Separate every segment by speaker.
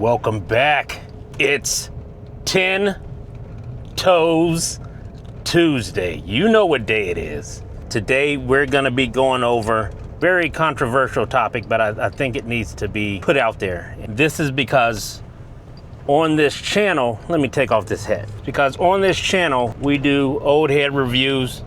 Speaker 1: Welcome back. It's 10 Toes Tuesday. You know what day it is. Today we're going to be going over a very controversial topic, but I think it needs to be put out there. This is because on this channel, let me take off this hat, because on this channel we do old head reviews.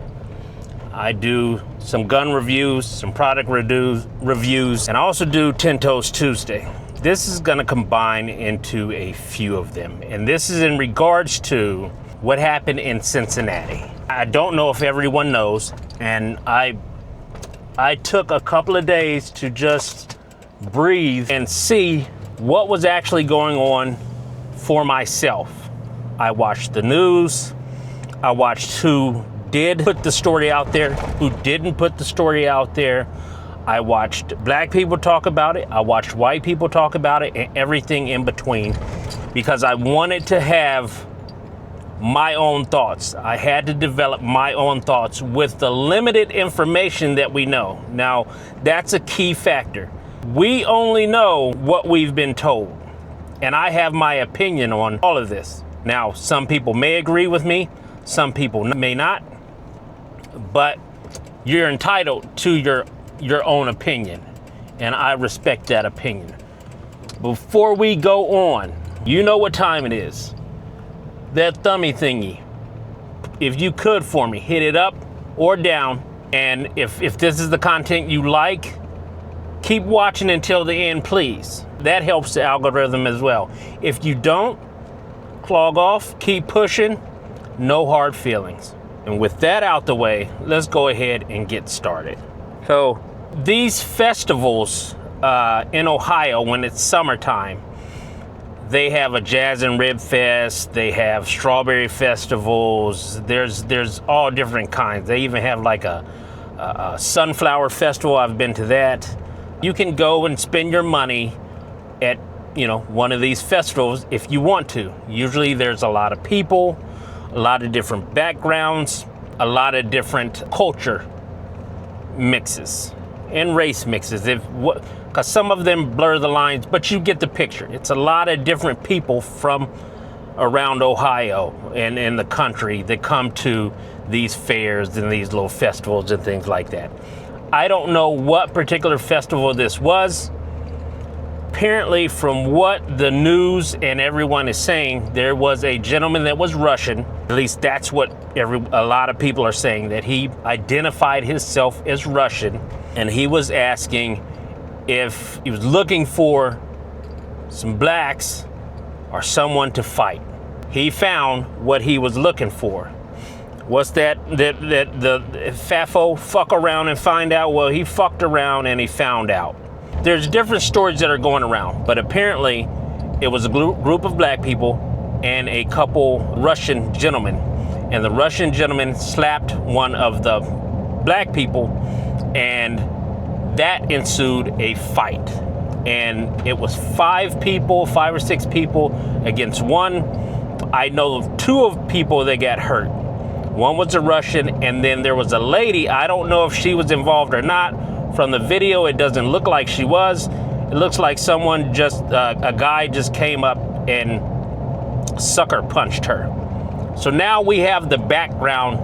Speaker 1: I do some gun reviews, some product reviews, and I also do 10 Toes Tuesday. This is going to combine into a few of them, and this is in regards to what happened in Cincinnati. I don't know if everyone knows, and I took a couple of days to just breathe and see what was actually going on for myself. I watched the news. I watched who did put the story out there, who didn't put the story out there. I watched black people talk about it. I watched white people talk about it, and everything in between, because I wanted to have my own thoughts. I had to develop my own thoughts with the limited information that we know. Now, that's a key factor. We only know what we've been told, and I have my opinion on all of this. Now, some people may agree with me, some people may not, but you're entitled to your own opinion, and I respect that opinion. Before we go on, you know what time it is. That thummy thingy, if you could for me, hit it up or down, and if this is the content you like, keep watching until the end, please. That helps the algorithm as well. If you don't, clog off, keep pushing, no hard feelings. And with that out the way, let's go ahead and get started. So these festivals in Ohio, when it's summertime, they have a Jazz and Rib Fest, they have strawberry festivals, there's all different kinds. They even have like a sunflower festival. I've been to that. You can go and spend your money at, one of these festivals if you want to. Usually there's a lot of people, a lot of different backgrounds, a lot of different culture mixes and race mixes, because some of them blur the lines, but you get the picture. It's a lot of different people from around Ohio and in the country that come to these fairs and these little festivals and things like that. I don't know what particular festival this was. Apparently, from what the news and everyone is saying, there was a gentleman that was Russian. At least that's what a lot of people are saying, that he identified himself as Russian, and he was asking if he was looking for some blacks or someone to fight. He found what he was looking for. What's that the FAFO, fuck around and find out? Well, he fucked around and he found out. There's different stories that are going around, but apparently it was a group of black people and a couple Russian gentlemen, and the Russian gentleman slapped one of the black people, and that ensued a fight. And it was 5 or 6 people against one. I know of 2 people that got hurt. One was a Russian, and then there was a lady. I don't know if she was involved or not. From the video, it doesn't look like she was. It looks like someone a guy just came up and sucker punched her. So now we have the background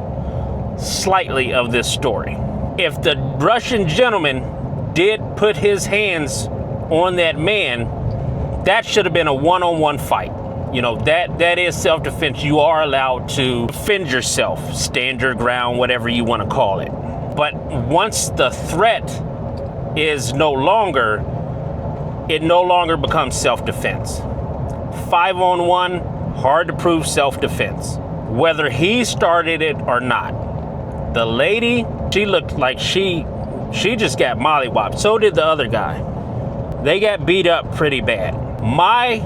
Speaker 1: slightly of this story. If the Russian gentleman did put his hands on that man, that should have been a one-on-one fight. That is self-defense. You are allowed to defend yourself, stand your ground, whatever you want to call it. But once the threat is no longer, it no longer becomes self-defense. 5-on-1, hard to prove self-defense, whether he started it or not. The lady, she looked like she just got mollywopped. So did the other guy. They got beat up pretty bad. My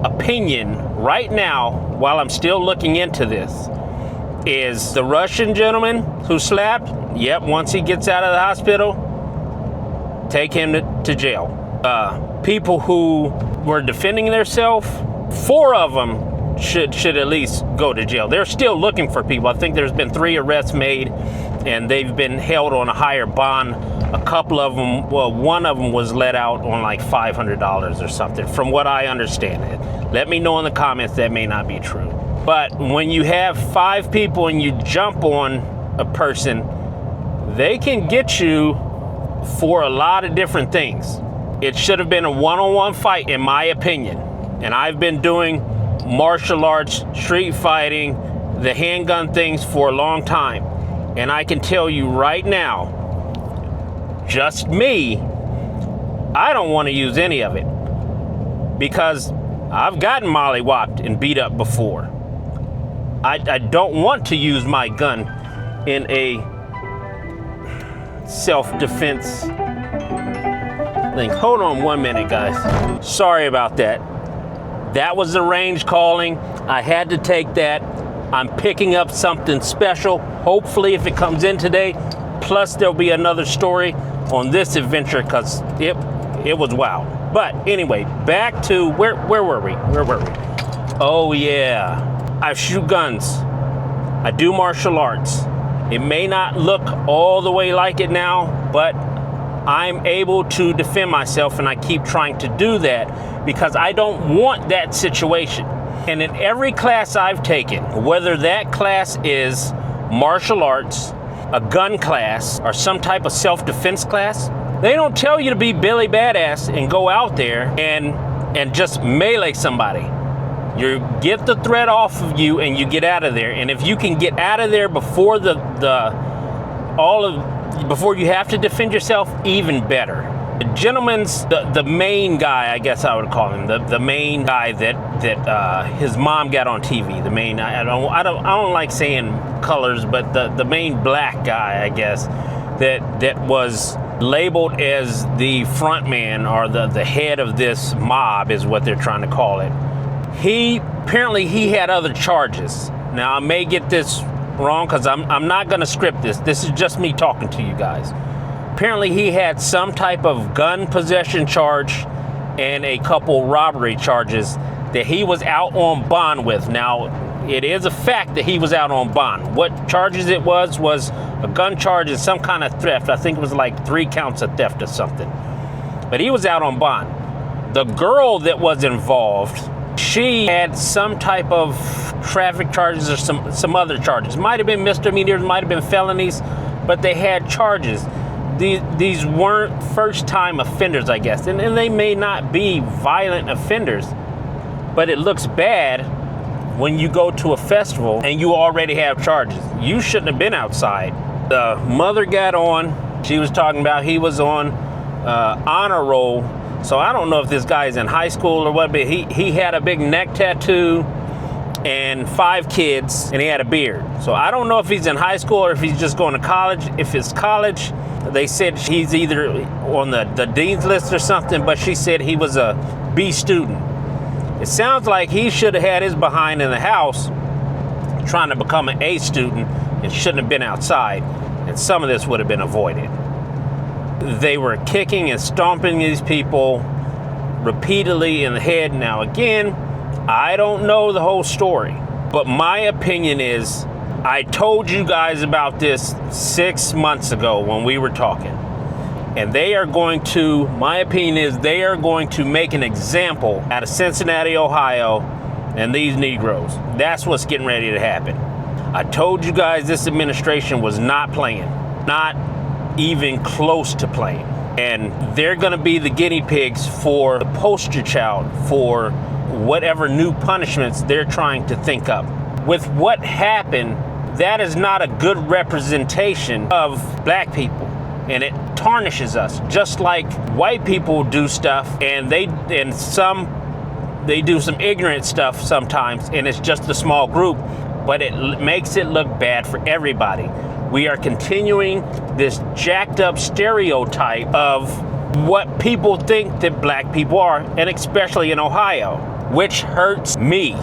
Speaker 1: opinion right now, while I'm still looking into this, is the Russian gentleman who slapped, once he gets out of the hospital, take him to jail. People who were defending themselves, 4 of them should at least go to jail. They're still looking for people. I think there's been 3 arrests made, and they've been held on a higher bond A couple of them, well, one of them was let out on like $500 or something, from what I understand it. Let me know in the comments, that may not be true. But when you have 5 people and you jump on a person, they can get you for a lot of different things. It should have been a one-on-one fight, in my opinion. And I've been doing martial arts, street fighting, the handgun things for a long time. And I can tell you right now, just me, I don't want to use any of it, because I've gotten mollywopped and beat up before. I don't want to use my gun in a self-defense thing. Hold on 1 minute, guys. Sorry about that. That was the range calling. I had to take that. I'm picking up something special. Hopefully, if it comes in today, plus there'll be another story on this adventure, because it was wild. But anyway, back to where were we? Oh yeah, I shoot guns. I do martial arts. It may not look all the way like it now, but I'm able to defend myself, and I keep trying to do that because I don't want that situation. And in every class I've taken, whether that class is martial arts, a gun class, or some type of self-defense class, they don't tell you to be Billy Badass and go out there and just melee somebody. You get the threat off of you and you get out of there. And if you can get out of there before before you have to defend yourself, even better. The gentleman's the main guy, I guess I would call him, the main guy that his mom got on TV. The main, I don't like saying colors, but the main black guy, I guess, that was labeled as the front man, or the head of this mob is what they're trying to call it. Apparently he had other charges. Now I may get this wrong, because I'm not going to script this. This is just me talking to you guys. Apparently he had some type of gun possession charge and a couple robbery charges that he was out on bond with. Now, it is a fact that he was out on bond. What charges it was a gun charge and some kind of theft. I think it was like 3 counts of theft or something. But he was out on bond. The girl that was involved, she had some type of traffic charges or some other charges. Might have been misdemeanors, might have been felonies, but they had charges. These weren't first-time offenders, I guess, and they may not be violent offenders, but it looks bad when you go to a festival and you already have charges. You shouldn't have been outside. The mother got on. She was talking about he was on honor roll. So I don't know if this guy's in high school or what, but he had a big neck tattoo and 5 kids, and he had a beard. So I don't know if he's in high school or if he's just going to college. If it's college, they said he's either on the dean's list or something, but she said he was a B student. It sounds like he should have had his behind in the house trying to become an A student and shouldn't have been outside, and some of this would have been avoided. They were kicking and stomping these people repeatedly in the head. Now again, I don't know the whole story, but my opinion is, I told you guys about this 6 months ago when we were talking, and my opinion is they are going to make an example out of Cincinnati, Ohio, and these Negroes. That's what's getting ready to happen. I told you guys this administration was not playing, not even close to playing. And they're gonna be the guinea pigs for the poster child for whatever new punishments they're trying to think up. With what happened, that is not a good representation of black people, and it tarnishes us. Just like white people do stuff, and they do some ignorant stuff sometimes, and it's just a small group, but it makes it look bad for everybody. We are continuing this jacked up stereotype of what people think that black people are, and especially in Ohio, which hurts me,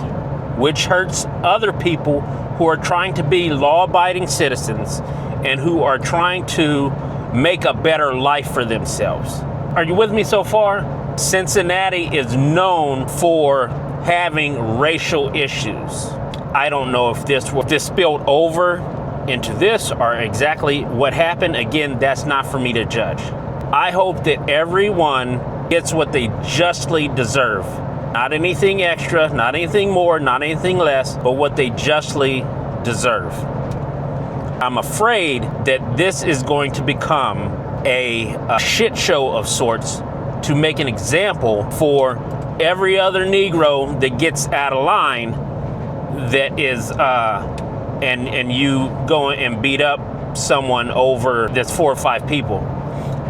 Speaker 1: which hurts other people who are trying to be law-abiding citizens and who are trying to make a better life for themselves. Are you with me so far? Cincinnati is known for having racial issues. I don't know if this spilled over into this or exactly what happened, again, that's not for me to judge. I hope that everyone gets what they justly deserve. Not anything extra, not anything more, not anything less, but what they justly deserve. I'm afraid that this is going to become a shit show of sorts to make an example for every other Negro that gets out of line, that is, and you go and beat up someone over that's 4 or 5 people.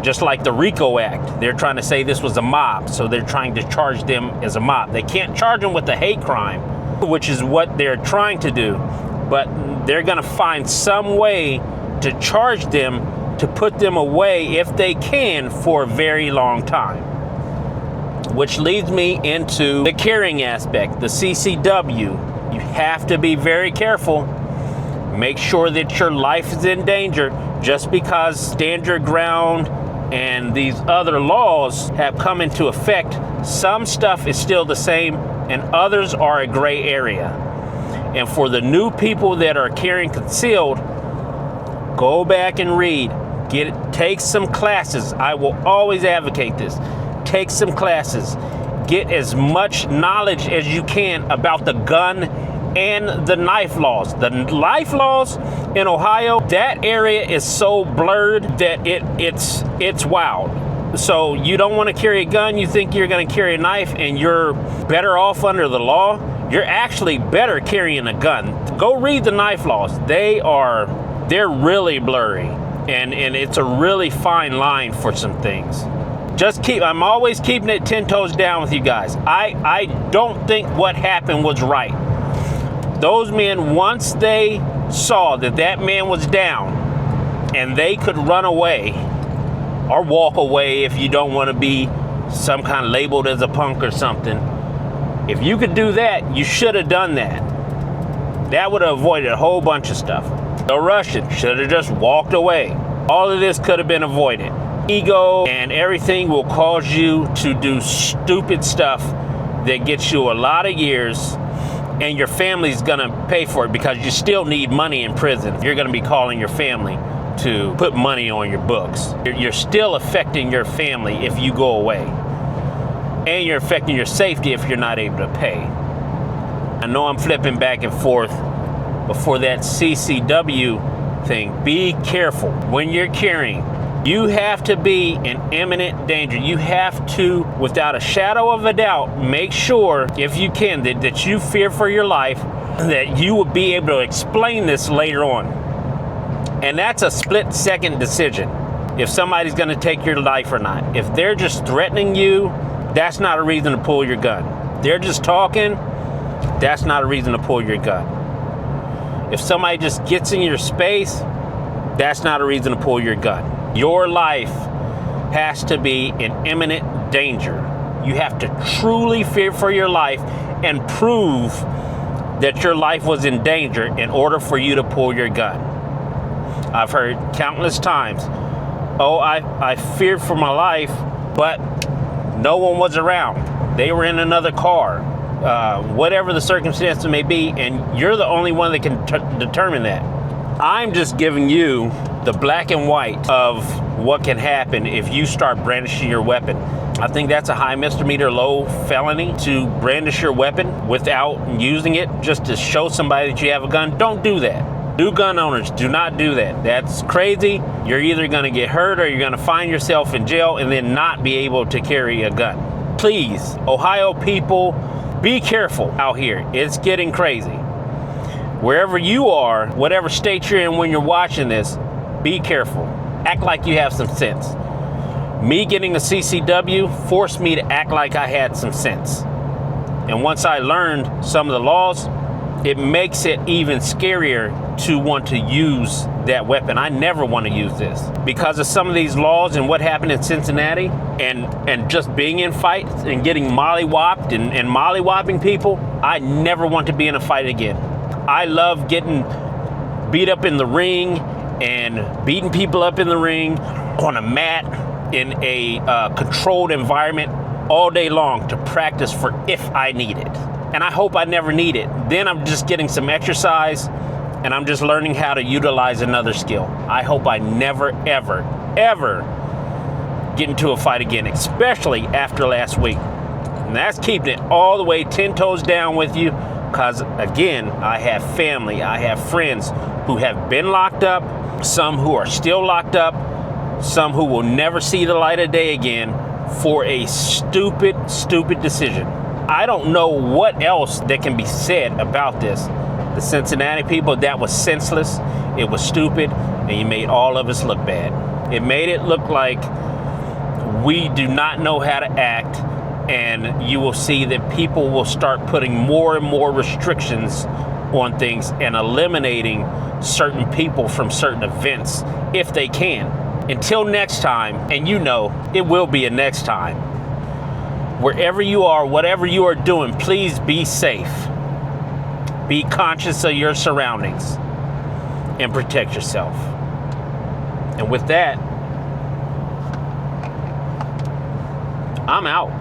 Speaker 1: Just like the RICO Act, they're trying to say this was a mob, so they're trying to charge them as a mob. They can't charge them with a hate crime, which is what they're trying to do, but they're gonna find some way to charge them to put them away if they can for a very long time. Which leads me into the carrying aspect, the CCW. You have to be very careful. Make sure that your life is in danger. Just because Stand Your Ground and these other laws have come into effect, some stuff is still the same and others are a gray area. And for the new people that are carrying concealed, go back and read. Take some classes. I will always advocate this. Take some classes. Get as much knowledge as you can about the gun and the knife laws. The knife laws in Ohio, that area is so blurred that it's wild. So you don't want to carry a gun, you think you're going to carry a knife and you're better off under the law. You're actually better carrying a gun. Go read the knife laws. They're really blurry, and it's a really fine line for some things. I'm always keeping it 10 toes down with you guys. I don't think what happened was right. Those men, once they saw that man was down and they could run away or walk away if you don't want to be some kind of labeled as a punk or something, if you could do that, you should have done that. That would have avoided a whole bunch of stuff. The Russians should have just walked away. All of this could have been avoided. Ego and everything will cause you to do stupid stuff that gets you a lot of years, and your family's gonna pay for it because you still need money in prison. You're gonna be calling your family to put money on your books. You're still affecting your family if you go away. And you're affecting your safety if you're not able to pay. I know I'm flipping back and forth, but for that CCW thing, be careful when you're carrying. You have to be in imminent danger. You have to, without a shadow of a doubt, make sure, if you can, that you fear for your life, that you will be able to explain this later on. And that's a split-second decision, if somebody's gonna take your life or not. If they're just threatening you, that's not a reason to pull your gun. They're just talking, that's not a reason to pull your gun. If somebody just gets in your space, that's not a reason to pull your gun. Your life has to be in imminent danger. You have to truly fear for your life and prove that your life was in danger in order for you to pull your gun. I've heard countless times, oh, I feared for my life, but no one was around. They were in another car, whatever the circumstance may be, and you're the only one that can determine that. I'm just giving you the black and white of what can happen if you start brandishing your weapon. I think that's a high misdemeanor, low felony to brandish your weapon without using it just to show somebody that you have a gun. Don't do that. New gun owners, do not do that. That's crazy. You're either going to get hurt or you're going to find yourself in jail and then not be able to carry a gun. Please, Ohio people, be careful out here. It's getting crazy. Wherever you are, whatever state you're in when you're watching this, be careful. Act like you have some sense. Me getting a CCW forced me to act like I had some sense. And once I learned some of the laws, it makes it even scarier to want to use that weapon. I never want to use this. Because of some of these laws and what happened in Cincinnati and just being in fights and getting mollywopped and mollywopping people, I never want to be in a fight again. I love getting beat up in the ring and beating people up in the ring on a mat in a controlled environment all day long to practice for if I need it. And I hope I never need it. Then I'm just getting some exercise and I'm just learning how to utilize another skill. I hope I never, ever, ever get into a fight again, especially after last week. And that's keeping it all the way 10 toes down with you, because again, I have family, I have friends who have been locked up, some who are still locked up, some who will never see the light of day again for a stupid decision. I don't know what else that can be said about this. The Cincinnati people, that was senseless, it was stupid, and you made all of us look bad. It made it look like we do not know how to act, and you will see that people will start putting more and more restrictions on things and eliminating certain people from certain events if they can. Until next time, and you know it will be a next time, wherever you are, whatever you are doing, please be safe. Be conscious of your surroundings and protect yourself. And with that, I'm out.